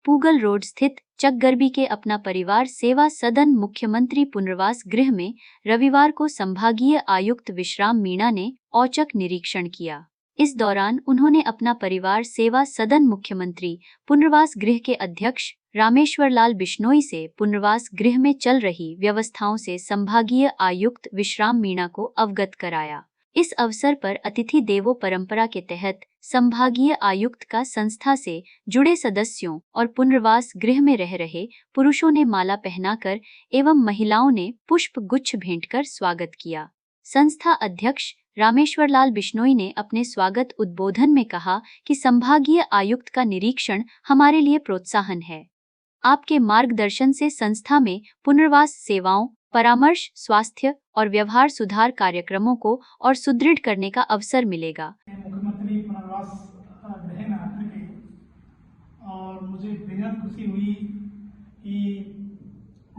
Pugal road स्थित चकगरबी के अपना परिवार सेवा सदन मुख्यमंत्री पुनर्वास गृह में रविवार को संभागीय आयुक्त विश्राम मीणा ने औचक निरीक्षण किया। इस दौरान उन्होंने अपना परिवार सेवा सदन मुख्यमंत्री पुनर्वास गृह के अध्यक्ष रामेश्वर लाल बिश्नोई से पुनर्वास गृह में चल रही व्यवस्थाओं से संभागीय आयुक्त विश्राम मीणा को अवगत कराया। इस अवसर पर अतिथि देवो परंपरा के तहत संभागीय आयुक्त का संस्था से जुड़े सदस्यों और पुनर्वास गृह में रह रहे पुरुषों ने माला पहनाकर एवं महिलाओं ने पुष्प गुच्छ भेंटकर स्वागत किया। संस्था अध्यक्ष रामेश्वर लाल बिश्नोई ने अपने स्वागत उद्बोधन में कहा कि संभागीय आयुक्त का निरीक्षण हमारे लिए प्रोत्साहन है। आपके मार्गदर्शन से संस्था में पुनर्वास सेवाओं, परामर्श, स्वास्थ्य और व्यवहार सुधार कार्यक्रमों को और सुदृढ़ करने का अवसर मिलेगा। मुख्यमंत्री पुनर्वास गृह में आकर के और मुझे बेहद खुशी हुई कि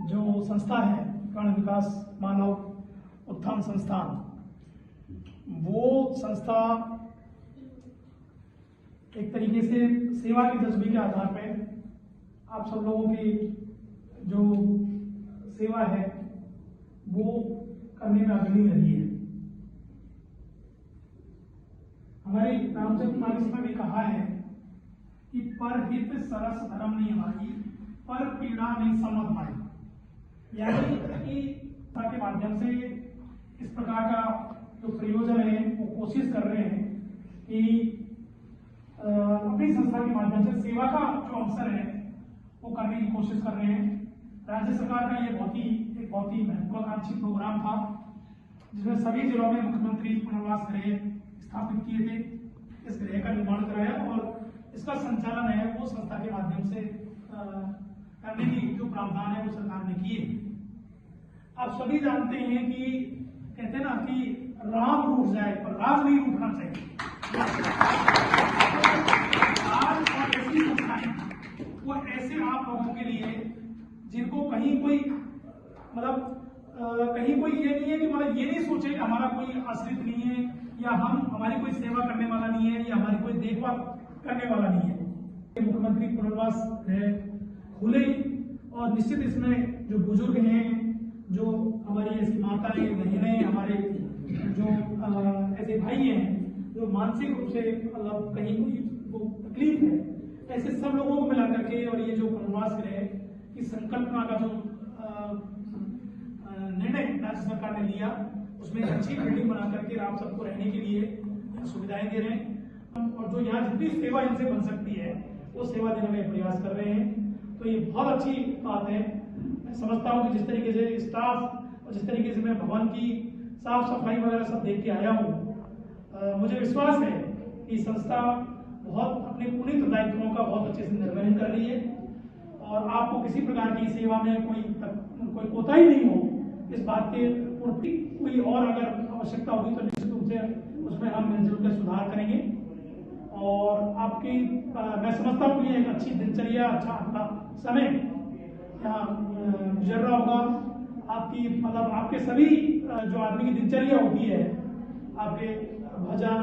जो संस्था है प्राण विकास मानव उत्थान संस्थान, वो संस्था एक तरीके से सेवा के जज्बे के आधार पर आप सब लोगों की जो सेवा है वो करने में अग्रणी रही है। हमारे रामचंद्र कुमार इसमें भी कहा है कि परहित सरस धर्म नहीं हमारी, पर पीड़ा नहीं समझ पाई। यानी कि के माध्यम से इस प्रकार का जो प्रयोजन है वो कोशिश कर रहे हैं कि अपनी संस्था के माध्यम से सेवा का जो अवसर है वो करने की कोशिश कर रहे हैं। राज्य सरकार का ये बहुत ही महत्वाकांक्षी प्रोग्राम था जिसमें सभी जिलों में मुख्यमंत्री पुनर्वास गृह स्थापित किए थे। इस गृह का निर्माण कराया और इसका संचालन है वो संस्था के माध्यम से करने की जो प्रावधान है वो सरकार ने किए। आप सभी जानते हैं कि कहते हैं ना कि राम रूठ जाए पर राज नहीं रूठना चाहिए। आज और ऐसी संस्थाएं वो ऐसे आप लोगों के लिए जिनको कहीं कोई कहीं कोई ये नहीं है कि ये नहीं सोचे कि हमारा कोई आश्रित नहीं है या हमारी कोई सेवा करने वाला नहीं है या हमारी कोई देखभाल करने वाला नहीं है। मुख्यमंत्री पुनर्वास है खुले और निश्चित इसमें जो बुजुर्ग हैं, जो हमारी ऐसी माताएं, बहनें, हमारे जो ऐसे भाई हैं जो मानसिक रूप से कहीं कोई तकलीफ है, ऐसे सब लोगों को मिला करके और ये जो पुनर्वास गृह की संकल्पना का जो निर्णय राज्य सरकार ने लिया उसमें अच्छी बिल्डिंग बना करके आप सबको रहने के लिए सुविधाएं दे रहे हैं और जो यहाँ जितनी सेवा इनसे बन सकती है वो सेवा देने में प्रयास कर रहे हैं। तो ये बहुत अच्छी बात है। मैं समझता हूँ कि जिस तरीके से स्टाफ और जिस तरीके से मैं भवन की साफ सफाई वगैरह सब देख के आया हूँ, मुझे विश्वास है कि संस्था बहुत अपने पुनीत दायित्वों का बहुत अच्छे से निर्वहन कर रही है और आपको किसी प्रकार की सेवा में कोई कोताही नहीं हो, इस बात के पूर्ति कोई और अगर आवश्यकता होगी तो निश्चित रूप से उसमें हम मिलजुल कर सुधार करेंगे। और आपकी मैं समझता हूँ कि एक अच्छी दिनचर्या, अच्छा आपका समय यहाँ गुजर रहा होगा। आपकी आपके सभी जो आदमी की दिनचर्या होती है, आपके भजन,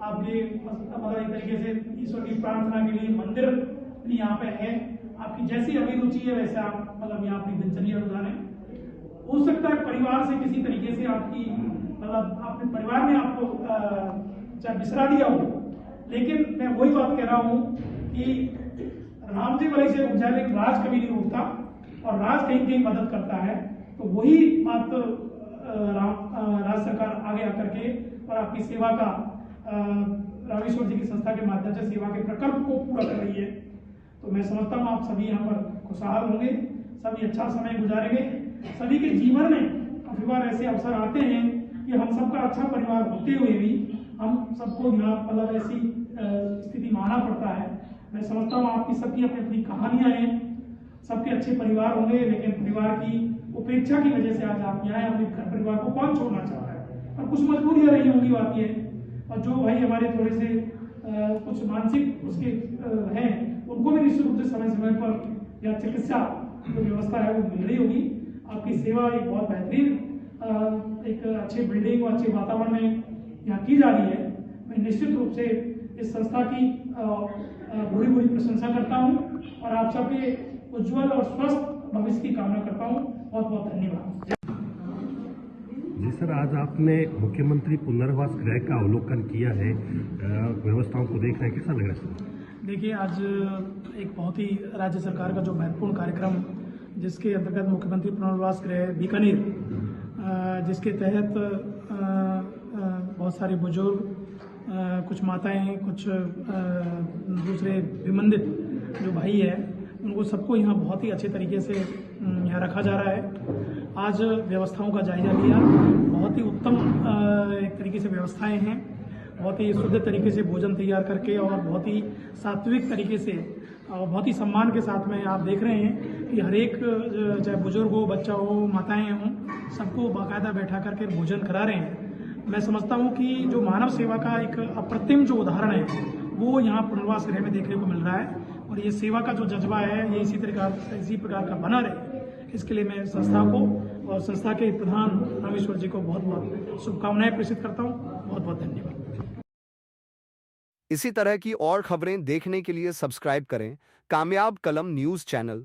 आपके एक तरीके से ईश्वर की प्रार्थना के लिए मंदिर भी यहाँ पे है। आपकी जैसी अभिरुचि है वैसे आप यहाँ अपनी दिनचर्या गुजारें। हो सकता है परिवार से किसी तरीके से आपकी अपने परिवार में आपको चाहे बिसरा दिया हो, लेकिन मैं वही बात कह रहा हूँ कि राम जी भले से ऊंचा लेकिन राज कभी नहीं उठता और राज कहीं कहीं मदद करता है। तो वही बात राज्य सरकार आगे आकर के और आपकी सेवा का रामेश्वर जी की संस्था के माध्यम से सेवा के प्रकल्प को पूरा कर रही है। तो मैं समझता हूँ आप सभी यहाँ पर खुशहाल होंगे, सभी अच्छा समय गुजारेंगे। सभी के जीवन में काफी बार ऐसे अवसर आते हैं कि हम सबका अच्छा परिवार होते हुए भी हम सबको यहाँ ऐसी स्थिति मानना पड़ता है। मैं समझता हूँ आपकी सबकी अपनी अपनी कहानियां हैं, सबके अच्छे परिवार होंगे, लेकिन परिवार की उपेक्षा की वजह से आज आप यहाँ हैं। अपने घर परिवार को कौन छोड़ना चाह रहा है, और कुछ मजबूरियां रही होंगी बात ये, और जो भाई हमारे थोड़े से कुछ मानसिक उसके हैं उनको भी निश्चित रूप से समय समय पर या चिकित्सा जो व्यवस्था है वो मिल रही होगी। आपकी सेवा एक बहुत बेहतरीन एक अच्छे बिल्डिंग और अच्छे वातावरण में यहाँ की जा रही है। मैं निश्चित रूप से इस संस्था की पूरी पूरी प्रशंसा करता हूँ और आप सबके उज्जवल और स्वस्थ भविष्य की कामना करता हूँ। बहुत बहुत धन्यवाद। जी सर, आज आपने मुख्यमंत्री पुनर्वास गृह का अवलोकन किया है, व्यवस्थाओं को देख रहे हैं, कैसा लग रहा है सर? देखिए, आज एक बहुत ही राज्य सरकार का जो महत्वपूर्ण कार्यक्रम जिसके अंतर्गत मुख्यमंत्री पुनर्वास गृह बीकानेर, जिसके तहत बहुत सारे बुजुर्ग, कुछ माताएं, कुछ दूसरे विमंदित जो भाई है, उनको सबको यहाँ बहुत ही अच्छे तरीके से यहाँ रखा जा रहा है। आज व्यवस्थाओं का जायजा लिया, बहुत ही उत्तम एक तरीके से व्यवस्थाएं हैं, बहुत ही शुद्ध तरीके से भोजन तैयार करके और बहुत ही सात्विक तरीके से और बहुत ही सम्मान के साथ में आप देख रहे हैं कि हर एक, चाहे बुजुर्ग हो, बच्चा हो, माताएं हों, सबको बाकायदा बैठा करके भोजन करा रहे हैं। मैं समझता हूं कि जो मानव सेवा का एक अप्रतिम जो उदाहरण है वो यहाँ पुनर्वास गृह में देखने को मिल रहा है और ये सेवा का जो जज्बा है ये इसी प्रकार का बना रहे। इसके लिए मैं संस्था को और संस्था के प्रधान रामेश्वर जी को बहुत बहुत शुभकामनाएं प्रेषित करता हूँ। बहुत बहुत धन्यवाद। इसी तरह की और खबरें देखने के लिए सब्सक्राइब करें कामयाब कलम न्यूज़ चैनल।